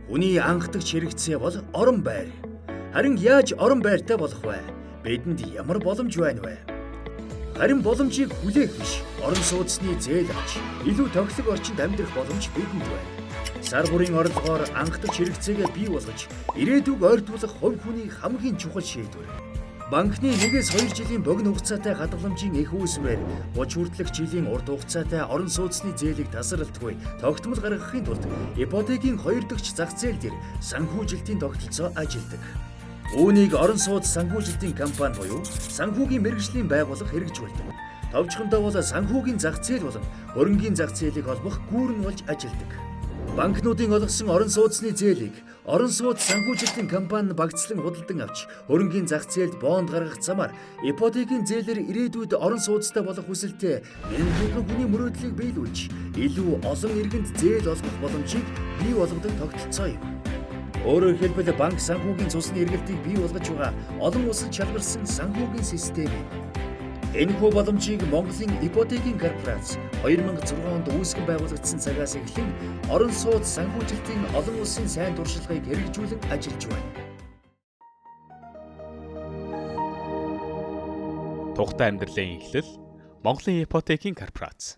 Хүний анхдагч хэрэгцээ бол орон байр. Харин яаж орон байртай болох вэ? Бидэнд ямар боломж байна вэ? Харин боломжийг хүлээх биш, орон сууцны зээл авч, илүү тохилог орчинд амьдрах боломж бидэнд байна. Сар бүрийн орлогоор анхдагч хэрэгцээгээ бий болгож, ирээдүг ойртуулах хувь хүний хамгийн чухал шийдвэр. Банкны 1-2 жилийн богино хугацаатай хадгаламжийн их үүсвэрээр 30 хүртэлх жилийн урт хугацаатай орон сууцны зээлийг тасралтгүй тогтмол гаргахын тулд ипотекийн 2 дахь зах зээл дээр санхүүжилтийн тогтолцоо ажилладаг. Үүнийг орон сууц санхүүжилтийн компани буюу санхүүгийн мэргэжлийн байгууллага хэрэгжүүлдэг. Товчхондоо бол санхүүгийн зах зээл болон хөрөнгийн зах зээлийг холбох гүүрэн болж ажилладаг. Банкнуудын олгосон орон сууцны зээлийг орон сууц санхүүжилтийн компани багцлан худалдан авч хөрөнгийн зах зээлд бонд гаргах замаар ипотекийн зээлээр ирээдүйд орон сууцтай болох хүсэлтэд мянган хүний мөрөөдлийг биелүүлж илүү олон иргэнд зээл олгох боломжийг бий болгодог тогтолцоо юм. Өөрөөр хэлбэл банк санхүүгийн цусны эргэлтийг бий болгож байгаа олон улсад шалгарсан санхүүгийн систем юм. Энэхүү боломжийг Монголын ипотекийн корпорац 2006 онд үүсгэн байгуулагдсан цагаас эхлэн орон сууц санхүүжилтийн олон улсын сайн туршлагыг хэрэгжүүлэн ажиллаж байна. Тухтай амьдралын эхлэл Монголын ипотекийн корпорац